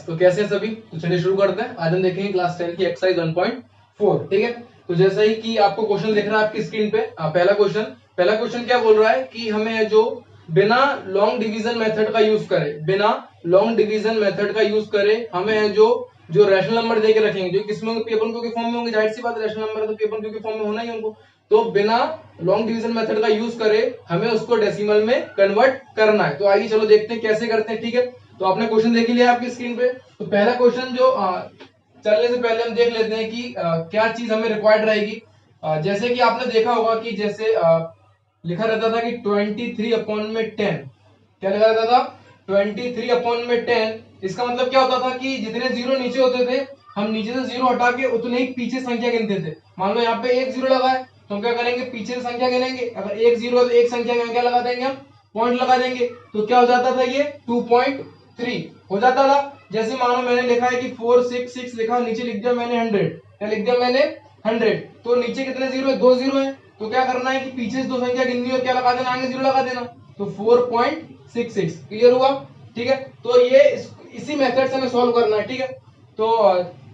तो कैसे हैं सभी? तो चलिए शुरू करते हैं। आज हम देखेंगे क्लास 10 की एक्सरसाइज 1.4। ठीक है, तो जैसा ही कि आपको क्वेश्चन दिख रहा है आपकी स्क्रीन पे, पहला क्वेश्चन क्या बोल रहा है कि हमें जो बिना लॉन्ग डिवीजन मेथड का यूज करे, हमें जो रैशनल नंबर देके रखेंगे, जो किसमें होंगे, P1 Q के फॉर्म में होंगे। जाहिर सी बात, रैशनल नंबर है तो P1 Q के फॉर्म में होना ही उनको। तो बिना लॉन्ग डिवीजन मेथड का यूज करे हमें उसको डेसिमल में कन्वर्ट करना है। तो आइए चलो देखते हैं कैसे करते हैं। ठीक है, तो आपने क्वेश्चन देख लिया आपकी स्क्रीन पे। तो पहला क्वेश्चन जो चलने से पहले हम देख लेते हैं कि क्या चीज हमें रिक्वायर्ड रहेगी। जैसे कि आपने देखा होगा कि जैसे लिखा रहता था कि 23/10। क्या लिखा रहता था? 23/10। इसका मतलब क्या होता था कि जितने जीरो नीचे होते थे, हम नीचे से जीरो हटा के उतने ही पीछे संख्या गिनते थे। मान लो यहाँ पे एक जीरो लगा है तो हम क्या करेंगे, पीछे से संख्या गिनेंगे। अगर एक जीरो है तो एक संख्या में क्या लगा देंगे, हम पॉइंट लगा देंगे। तो क्या हो जाता था, ये 2.3 हो जाता था। जैसे मानो मैंने लिखा है कि 466 लिखा, नीचे लिख दिया मैंने 100। क्या लिख दिया मैंने? 100। तो नीचे कितने जीरो है? 2 जीरो है। तो क्या करना है कि पीछे से दो संख्या गिननी है और क्या लगा देना, आगे जीरो लगा देना। तो 4.66 क्लियर हुआ। ठीक है, तो ये इसी मेथड से हमें सॉल्व करना है। ठीक है, तो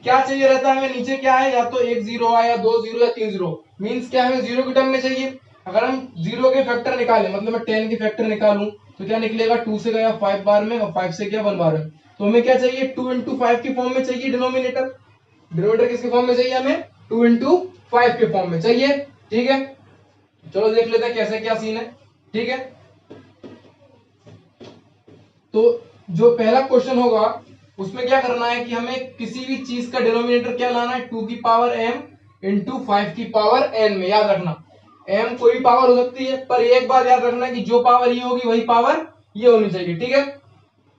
क्या चाहिए रहता है हमें, नीचे क्या है, या तो एक जीरो है या 2 जीरो या 3 जीरो। मींस क्या हमें जीरो की टर्म में चाहिए। अगर हम जीरो के फैक्टर निकालें, मतलब मैं 10 के फैक्टर निकालूं तो क्या निकलेगा, 2 से गया 5 बार में और 5 से गया 1 बार में। तो हमें क्या चाहिए, 2 into 5 के फॉर्म में चाहिए डिनोमिनेटर। डिनोमिनेटर किसके फॉर्म में चाहिए हमें? 2 into 5 के फॉर्म में चाहिए। ठीक है, चलो देख लेते हैं कैसे क्या सीन है। ठीक है, तो जो पहला क्वेश्चन होगा उसमें क्या करना है कि हमें किसी भी चीज का डिनोमिनेटर क्या लाना है, 2 की पावर m इंटू 5 की पावर n में। याद रखना, m कोई भी पावर हो सकती है, पर एक बात याद रखना कि जो पावर ये होगी वही पावर ये होनी चाहिए। ठीक है,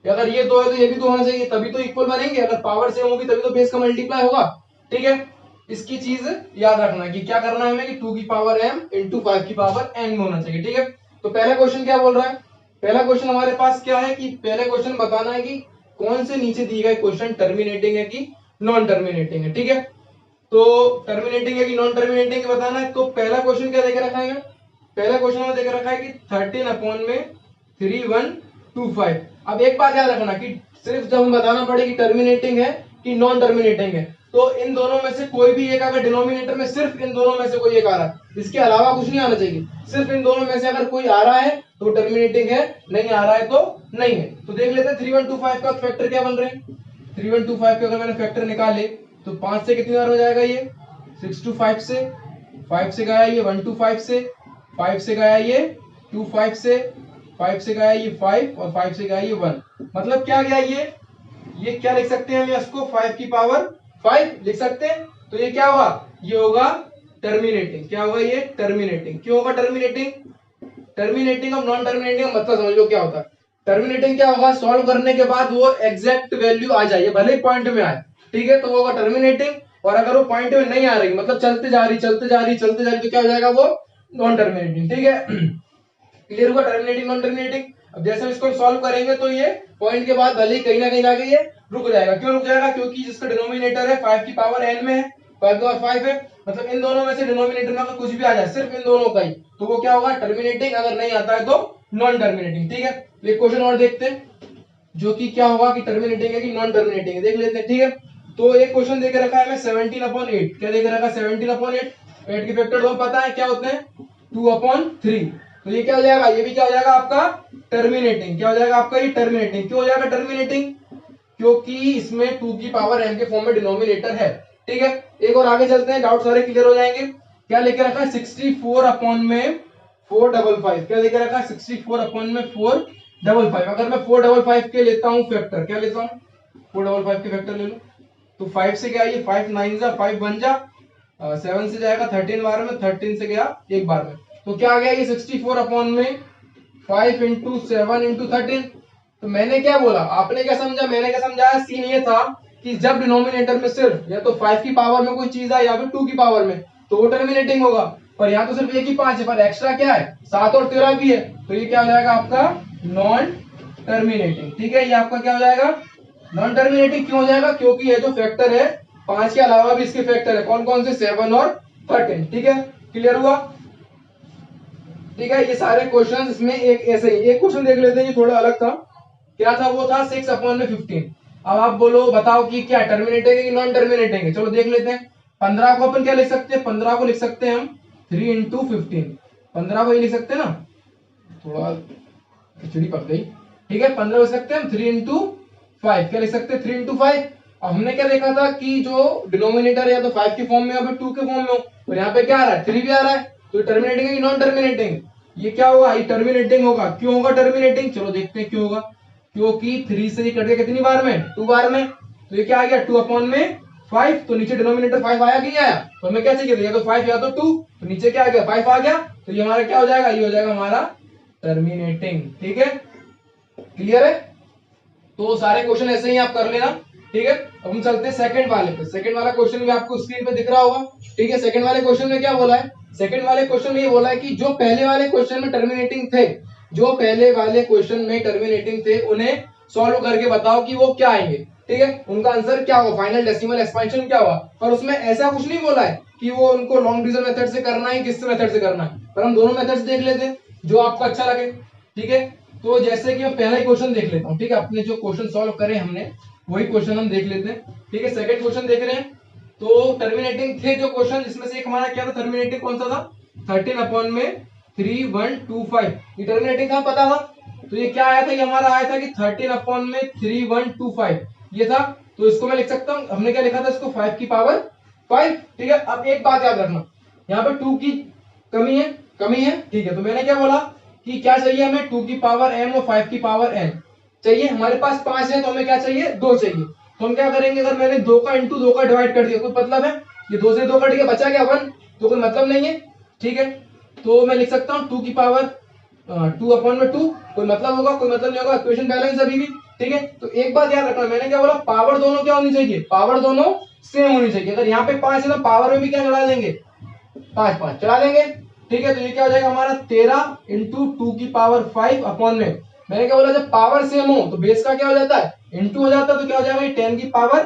अगर ये दो है तो ये भी दो होना चाहिए, तभी तो इक्वल बनेंगे। अगर पावर सेम होगी तभी तो बेस का मल्टीप्लाई होगा। ठीक है, इसकी चीज याद रखना कि क्या करना है हमें कि 2 की पावर m इंटू 5 की पावर n में होना चाहिए। ठीक है, तो पहला क्वेश्चन क्या बोल रहा है, पहला क्वेश्चन हमारे पास क्या है कि पहले क्वेश्चन बताना है कि कौन से नीचे दिए गए क्वेश्चन टर्मिनेटिंग है कि नॉन टर्मिनेटिंग है। ठीक है, तो टर्मिनेटिंग है कि नॉन टर्मिनेटिंग है बताना है। तो पहला क्वेश्चन क्या देकर रखा है, पहला क्वेश्चन में देकर रखा है कि 13/3125। अब एक बात याद रखना कि सिर्फ जब हम बताना पड़े कि टर्मिनेटिंग है कि नॉन टर्मिनेटिंग है, तो इन दोनों में से कोई भी एक अगर डिनोमिनेटर में सिर्फ इन दोनों में से कोई एक आ रहा है, इसके अलावा कुछ नहीं आना चाहिए। सिर्फ इन दोनों में से अगर कोई आ रहा है तो टर्मिनेटिंग है, नहीं आ रहा है तो नहीं है। तो देख लेते हैं 3125 का फैक्टर क्या बन रहे हैं। 3125 के अगर मैंने फैक्टर निकाले तो 5 से कितनी बार हो जाएगा, ये 6 to 5 से, 5 से गया ये 1 to 5 से, 5 से गया ये 2 5 से, 5 से गया ये 5 और 5 से गया ये 1। मतलब क्या गया ये क्या लिख सकते हैं हम इसको, 5 की पावर 5 लिख सकते हैं। तो ये क्या होगा, ये होगा टर्मिनेटिंग। क्या होगा ये? टर्मिनेटिंग। क्यों होगा टर्मिनेटिंग? टर्मिनेटिंग और नॉन टर्मिनेटिंग का मतलब समझ लो क्या होता है। टर्मिनेटिंग क्या होगा, सॉल्व करने के बाद वो एग्जैक्ट वैल्यू आ जाए, भले ही पॉइंट में आए। ठीक है, तो वो होगा टर्मिनेटिंग। और अगर वो पॉइंट में नहीं आ रही, मतलब चलते जा रही तो क्या हो जाएगा, वो नॉन टर्मिनेटिंग। ठीक है, क्लियर हुआ टर्मिनेटिंग नॉन टर्मिनेटिंग। अब जैसे हम इसको सॉल्व करेंगे तो ये पॉइंट के बाद भले ही कहीं ना कहीं जाके ये रुक जाएगा। क्यों रुक जाएगा? क्योंकि जिसका डिनोमिनेटर है 5 की पावर n में है, 5 की पावर 5 है, मतलब इन दोनों में से डिनोमिनेटर में अगर कुछ भी आ जाए, सिर्फ इन दोनों का ही, तो वो क्या होगा, टर्मिनेटिंग। अगर नहीं आता है तो नॉन टर्मिनेटिंग। ठीक है, एक क्वेश्चन और देखते हैं जो कि क्या होगा कि टर्मिनेटिंग है कि नॉन टर्मिनेटिंग है, देख लेते हैं। ठीक है, तो एक क्वेश्चन देके रखा है हमें 17/8। क्या देके रखा है? 17/8। 8 के फैक्टर तो पता है क्या होते हैं, 2/3। तो ये क्या हो जाएगा, ये भी क्या हो जाएगा आपका टर्मिनेटिंग। क्या हो जाएगा आपका ये टर्मिनेटिंग। क्यों हो जाएगा टर्मिनेटिंग? क्योंकि इसमें 2 की पावर m के फॉर्म में डिनोमिनेटर है। ठीक है, एक और आगे चलते हैं, डाउट सारे क्लियर हो जाएंगे। क्या लेके रखा है, 64/455। क्या लेके रखा है, 64/455। अगर मैं 455 के लेता हूं फैक्टर, क्या लेता हूं, 455 के फैक्टर ले लो तो 5 से क्या है, ये 5 9 जा 5 1 जा 7 से जाएगा 13 बार में, 13 से गया एक बार में। तो क्या आ गया ये 64/5 इंटू 7 इंटू 13। तो मैंने क्या बोला, आपने क्या समझा, मैंने क्या समझाया, सीन ये था कि जब डिनोमिनेटर में सिर्फ या तो 5 की पावर में कोई चीज है या फिर 2 की पावर में, तो वो टर्मिनेटिंग होगा। पर यहाँ तो सिर्फ एक ही 5 है, पर एक्स्ट्रा क्या है, 7 और 13 भी है, तो ये क्या हो जाएगा आपका नॉन टर्मिनेटिंग। ठीक है, ये आपका क्या हो जाएगा, नॉन टर्मिनेटिंग। क्यों हो जाएगा? क्योंकि ये जो फैक्टर है 5 के अलावा भी इसके फैक्टर है, कौन कौन से, 7 और 13। ठीक है, क्लियर हुआ। ठीक है, ये सारे क्वेश्चंस इसमें एक ऐसे ही एक क्वेश्चन देख लेते हैं, ये थोड़ा अलग था। क्या था वो था 6/15। अब आप बोलो बताओ कि क्या टर्मिनेटिंग है कि नॉन टर्मिनेटिंग है। चलो देख लेते हैं। 15 को अपन क्या लिख सकते हैं, 15 को लिख सकते हैं हम 3 इंटू 15। 15 को ये लिख सकते हैं ना, थोड़ा खिचड़ी पक गई। ठीक है, 15 लिख सकते हैं हम 3 इंटू 5। क्या लिख सकते हैं 3 इंटू 5। अब हमने क्या देखा था कि जो डिनोमिनेटर या तो 5 के फॉर्म में या फिर 2 के फॉर्म में हो, और यहाँ पे क्या आ रहा है 3 भी आ रहा है, तो टर्मिनेटिंग है कि नॉन टर्मिनेटिंग। ये क्या होगा, ये टर्मिनेटिंग होगा। क्यों होगा टर्मिनेटिंग, चलो देखते हैं क्यों होगा। क्योंकि 3 से ये कट गया कितनी बार में, 2 बार में, तो ये क्या आ गया 2 अपॉन में 5। तो नीचे डिनोमिनेटर 5 आया कि नहीं आया, तो हमें क्या चाहिए या तो 5 या तो 2, तो नीचे क्या आ गया 5 आ गया। तो ये हमारा क्या हो जाएगा, ये हो जाएगा हमारा टर्मिनेटिंग। ठीक है, क्लियर है। तो सारे क्वेश्चन ऐसे ही आप कर लेना। ठीक है, अब हम चलते हैं सेकंड वाले पे। सेकंड वाला क्वेश्चन भी आपको स्क्रीन पे दिख रहा होगा। ठीक है, सेकंड वाले क्वेश्चन में क्या बोला है, सेकंड वाले क्वेश्चन में ये बोला है कि जो पहले वाले क्वेश्चन में टर्मिनेटिंग थे, जो पहले वाले क्वेश्चन में टर्मिनेटिंग थे, उन्हें सॉल्व करके बताओ कि वो क्या आएंगे। ठीक है, उनका आंसर क्या होगा, फाइनल डेसिमल एक्सपेंशन क्या होगा। पर उसमें ऐसा कुछ नहीं बोला है कि वो उनको लॉन्ग डिवीजन मेथड से करना है, किस मेथड से करना है, पर हम दोनों मेथड से देख लेते हैं जो आपको अच्छा लगे। ठीक है, तो जैसे कि मैं पहला ही क्वेश्चन देख लेता हूँ। ठीक है, अपने जो क्वेश्चन सॉल्व करे हमने वही क्वेश्चन हम देख लेते हैं। ठीक है, सेकंड क्वेश्चन देख रहे हैं। तो टर्मिनेटिंग थे जो क्वेश्चन, जिसमें से एक हमारा क्या था टर्मिनेटिंग, कौन सा था 13 अपॉन में 3125। ये टर्मिनेटिंग था, पता था। तो ये क्या आया था, ये हमारा आया था कि 13 अपॉन में 3125 ये था। तो इसको मैं लिख सकता हूँ, हमने क्या लिखा था इसको 5 की पावर 5। ठीक है, अब एक बात याद रखना, यहाँ पे 2 की कमी है, कमी है। ठीक है, तो मैंने क्या बोला कि क्या चाहिए हमें 2 की पावर m और 5 की पावर n चाहिए। हमारे पास 5 है तो हमें क्या चाहिए 2 चाहिए। तो हम क्या करेंगे, अगर मैंने 2 का इंटू 2 का डिवाइड कर दिया कोई मतलब है, ये 2 से 2 कट गया बचा क्या 1, तो कोई मतलब नहीं है। ठीक है, तो मैं लिख सकता हूँ 2 की पावर 2 अपॉन में 2, कोई मतलब होगा कोई मतलब नहीं होगा, इक्वेशन बैलेंस अभी भी। ठीक है, तो एक बात याद रखना, मैंने क्या बोला पावर दोनों क्या होनी चाहिए, पावर दोनों सेम होनी चाहिए। अगर यहाँ पे 5 है तो पावर में भी क्या चढ़ा देंगे 5 5 चढ़ा देंगे। ठीक है, तो ये क्या हो जाएगा हमारा 13 इंटू 2 की पावर 5 अपॉन में, मैंने क्या बोला जब पावर सेम हो तो बेस का क्या हो जाता है इंटू हो जाता है, तो क्या हो जाएगा 10 की पावर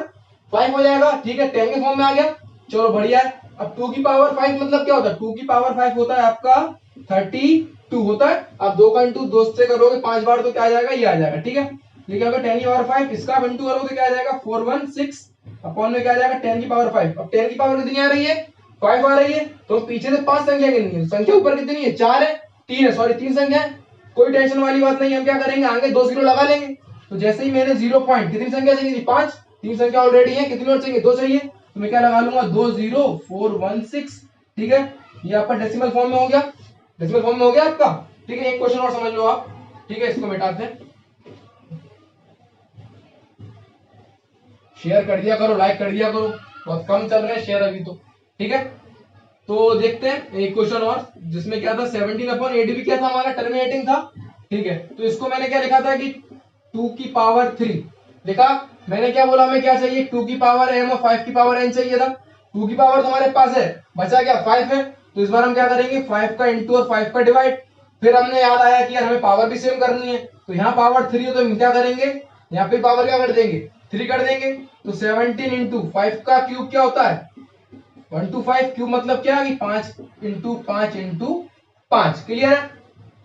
5 हो जाएगा। ठीक है, 10 के फॉर्म में आ गया, चलो बढ़िया है। अब 2 की पावर 5 मतलब क्या होता है, 2 की पावर 5 होता है आपका 32 होता है। अब 2 का इंटू 2 से करोगे 5 बार तो क्या आ जाएगा, ये आ जाएगा। ठीक है, ये क्या होगा 10 की पावर 5, इसका आप इंटू करोगे तो क्या आ जाएगा 416 अपॉन में क्या आ जाएगा 10 की पावर 5। अब 10 की पावर कितनी आ रही है 5 आ रही है, तो पीछे से 5 संख्या गिननी है, संख्या ऊपर कितनी है 4 है, 3 है, सॉरी 3 संख्या है। कोई टेंशन वाली बात नहीं, हम क्या करेंगे आगे 2 जीरो लगा लेंगे। तो जैसे ही मैंने 0 पॉइंट कितनी संख्या चाहिए थी 5, 3 संख्या ऑलरेडी है, कितनी और चाहिए 2 चाहिए, तो मैं क्या लगा लूंगा 20416। ठीक है, ये आपका डेसिमल फॉर्म में हो गया, डेसिमल फॉर्म में हो गया आपका। ठीक है, एक क्वेश्चन और समझ लो आप। ठीक है, इसको मिटाते हैं, शेयर कर दिया करो, लाइक कर दिया करो, बहुत कम चल रहे हैं शेयर अभी तो। ठीक है, तो देखते हैं एक क्वेश्चन और, जिसमें क्या था 17 अपॉन 8 भी क्या था हमारा टर्मिनेटिंग था। ठीक है, तो इसको मैंने क्या लिखा था कि 2 की पावर 3 लिखा। मैंने क्या बोला हमें क्या चाहिए 2 की पावर m और 5 की पावर n चाहिए था। 2 की पावर तो हमारे पास है, बचा क्या 5 है, तो इस बार हम क्या करेंगे 5 का इंटू और 5 का डिवाइड। फिर हमने याद आया कि यार हमें पावर भी सेम करनी है, तो यहाँ पावर 3 है तो हम क्या करेंगे यहाँ पे पावर क्या कर देंगे 3 कर देंगे। तो 17 इंटू 5 का क्यूब क्या होता है 125, क्यूब मतलब क्या कि 5 इंटू 5 इंटू 5। क्लियर है।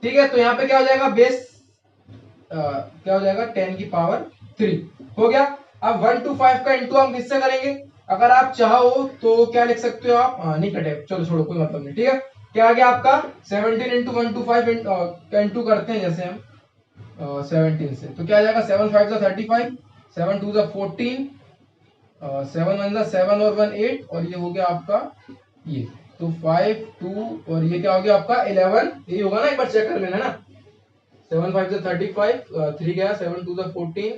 ठीक है, तो यहाँ पे क्या हो जाएगा बेस क्या हो जाएगा 10 की पावर 3 हो गया। अब 125 का इंटू हम किससे करेंगे, अगर आप चाहो तो क्या लिख सकते हो आप, नहीं कटे चलो छोड़ो कोई मतलब नहीं। ठीक है, क्या आ गया आपका 17 इंटू 125 का इंटू करते हैं जैसे हम 17 से, तो क्या आ जाएगा 7 5 जा 35, 7 2 जा 14, 7 1 जा 7 और 1 8, और ये हो गया आपका ये, तो 5 2 और ये क्या हो गया आपका 11, ये होगा ना, एक बार चेक कर लेना ना। 7 5 जा 35, 3 गया, 7 2 जा 14,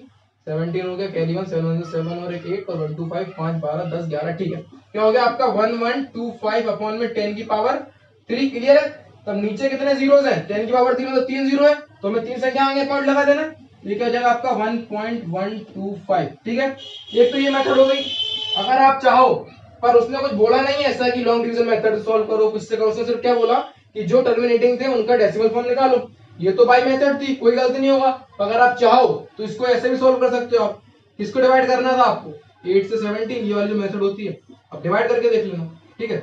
17 हो गया, कैरी 1, 7 1 जा 7 और एक 8 और 1 2 5 5 12 10 11। ठीक है, क्या हो गया आपका 1125 अपॉन में 10 की पावर 3। क्लियर है। तब नीचे कितने जीरोस हैं 10 की पावर 3 में तो 3 जीरो है, तो हमें 3 संख्या आगे पॉइंट लगा देना, ये क्या हो जाएगा आपका 1.125। ठीक है, एक तो ये मेथड हो गई। अगर आप चाहो, पर उसने कुछ बोला नहीं है ऐसा कि लॉन्ग डिवीजन मेथड सॉल्व करो किससे करो, उसने सिर्फ क्या बोला कि जो टर्मिनेटिंग थे उनका डेसिमल फॉर्म निकालो। ये तो बाई मेथड थी, कोई गलती नहीं होगा। अगर आप चाहो तो इसको ऐसे भी सॉल्व कर सकते हो आप। किसको डिवाइड करना था आपको 8 से 17, ये वाली जो मेथड होती है, अब डिवाइड करके देख लेना। ठीक है,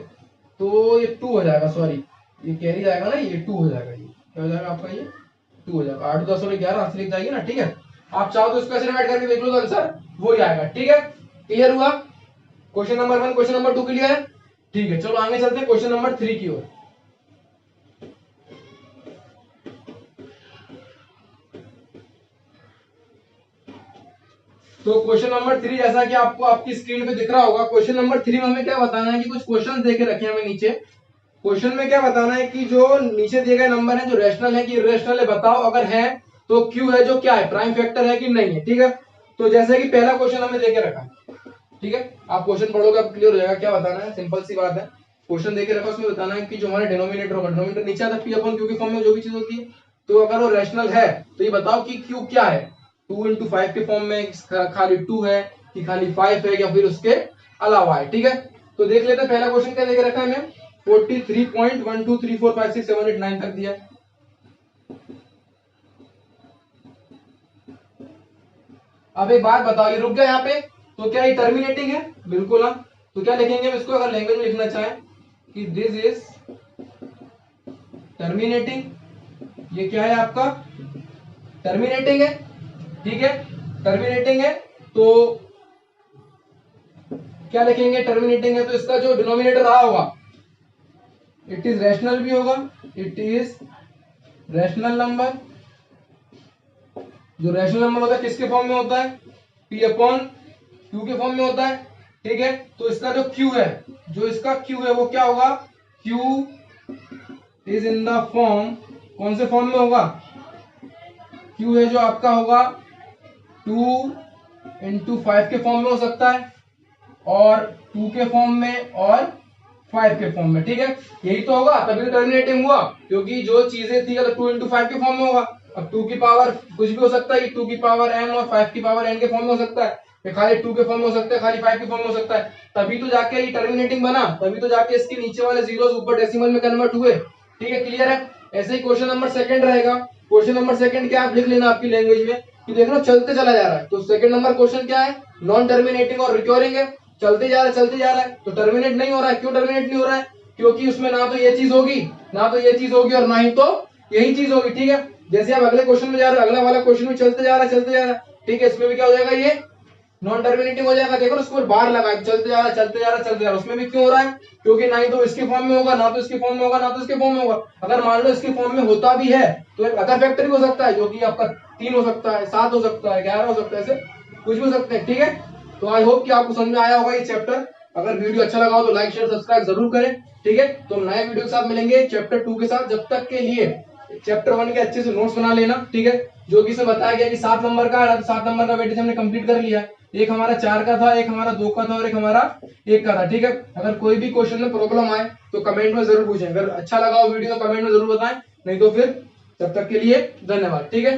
तो ये 2 हो जाएगा, सॉरी ये कैरी जाएगा ना, ये 2 हो जाएगा, ये क्या हो जाएगा आपका ये 2 हो जाएगा, 8 10 और 11 लिख जाएगी ना। ठीक है, आप चाहो तो इसको ऐसे डिवाइड करके देख लो तो आंसर वही आएगा। ठीक है, क्लियर हुआ? Question number 1, question number 2 clear है? ठीक है, चलो आगे चलते हैं क्वेश्चन नंबर 3 की ओर। तो क्वेश्चन नंबर 3 जैसा कि आपको आपकी स्क्रीन पे दिख रहा होगा, क्वेश्चन नंबर 3 में हमें क्या बताना है कि कुछ क्वेश्चन देके रखे हैं हमें नीचे। क्वेश्चन में क्या बताना है कि जो नीचे दिए गए नंबर है जो रैशनल है कि इररेशनल है, बताओ अगर है तो क्यू है जो क्या है, प्राइम फैक्टर है कि नहीं है। ठीक है, तो जैसे कि पहला क्वेश्चन हमें देके रखा है, ठीक है, आप क्वेश्चन पढ़ोगे अब क्लियर हो जाएगा क्या बताना है, सिंपल सी बात है। क्वेश्चन देके रखा उसमें बताना है कि जो हमारा डिनोमिनेटर होगा, डिनोमिनेटर नीचे आता है पी अपॉन क्यू के फॉर्म में जो भी चीज होती है, तो अगर वो रैशनल है तो ये बताओ कि क्यू क्या है, 2 into 5 के फॉर्म में खाली 2 है कि खाली 5 है या फिर उसके अलावा है। ठीक है, तो देख लेते हैं पहला क्वेश्चन क्या देके रखा है हमें, 43.123456789 तक दिया है। अब एक बात बताओ, ये रुक गया यहाँ पे तो क्या ये टर्मिनेटिंग है? बिल्कुल हाँ। तो क्या लिखेंगे हम इसको अगर लैंग्वेज में लिखना चाहें कि दिस इज टर्मिनेटिंग, ये क्या है आपका टर्मिनेटिंग है। ठीक है, टर्मिनेटिंग है तो क्या लिखेंगे, टर्मिनेटिंग है तो इसका जो डिनोमिनेटर रहा होगा इट इज रैशनल भी होगा, इट इज रैशनल नंबर। जो रैशनल नंबर होता है किसके फॉर्म में होता है, पी अपॉन क्यू के फॉर्म में होता है। ठीक है, तो इसका जो क्यू है, जो इसका क्यू है वो क्या होगा, Q is in the form, कौन से फॉर्म में होगा, क्यू है जो आपका होगा 2 into 5 के फॉर्म में हो सकता है और 2 के फॉर्म में और 5 के फॉर्म में। ठीक है, यही तो होगा, तभी तो टर्मिनेटिंग हुआ, क्योंकि जो चीजें थी अगर 2 into 5 के फॉर्म में होगा, अब 2 की पावर कुछ भी हो सकता है, 2 की पावर m और 5 की पावर n के फॉर्म में हो सकता है, या खाली 2 के फॉर्म में हो सकता है, खाली 5 के फॉर्म में हो सकता है, तभी तो जाके ये टर्मिनेटिंग बना, तभी तो जाके इसके नीचे वाले जीरोस ऊपर डेसिमल में कन्वर्ट हुए। ठीक है, क्लियर है? ऐसे ही क्वेश्चन नंबर सेकंड रहेगा। क्वेश्चन नंबर सेकंड क्या आप लिख लेना आपकी लैंग्वेज में कि देख लो चलते चला जा रहा है, तो सेकंड नंबर क्वेश्चन क्या है, नॉन टर्मिनेटिंग और रिकरिंग है, चलते जा रहा है चलते जा रहा है, तो टर्मिनेट नहीं हो रहा है। क्यों टर्मिनेट नहीं हो रहा है, क्योंकि उसमें ना तो ये चीज होगी, ना तो ये चीज होगी और ना ही तो यही चीज होगी। ठीक है, जैसे आप अगले क्वेश्चन में जा रहे हो, अगला वाला क्वेश्चन में चलते जा रहा है चलते जा रहा है, ठीक है, इसमें भी क्या हो जाएगा, ये नॉन टर्मिनेटिंग हो जाएगा। देखो उसको बार लगा चलते जा रहा है चलते जा रहा है चलते जा रहा है, उसमें भी क्यों हो रहा है, क्योंकि ना ही तो इसके फॉर्म में होगा, ना तो इसके फॉर्म में होगा, ना तो इसके फॉर्म में होगा। अगर मान लो इसके फॉर्म में होता भी है तो एक अदर फैक्टर भी हो सकता है, जो कि आपका 3 हो सकता है, 7 हो सकता है, 11 हो सकता है, ऐसे कुछ भी हो सकते हैं। ठीक है, तो आई होप कि आपको समझ में आया होगा ये चैप्टर। अगर वीडियो अच्छा लगा हो तो लाइक शेयर सब्सक्राइब जरूर करें। ठीक है, तो नए वीडियो के साथ मिलेंगे चैप्टर 2 के साथ, जब तक के लिए चैप्टर 1 के अच्छे से नोट्स बना लेना। ठीक है, जो कि इसमें बताया गया कि 7 नंबर का है, 7 नंबर का वेटेज हमने कंप्लीट कर लिया। एक हमारा 4 का था, एक हमारा 2 का था और एक हमारा 1 का था। ठीक है, अगर कोई भी क्वेश्चन में प्रॉब्लम आए तो कमेंट में जरूर पूछें, अगर अच्छा लगा हो वीडियो तो कमेंट में जरूर बताएं, नहीं तो फिर तब तक के लिए धन्यवाद। ठीक है।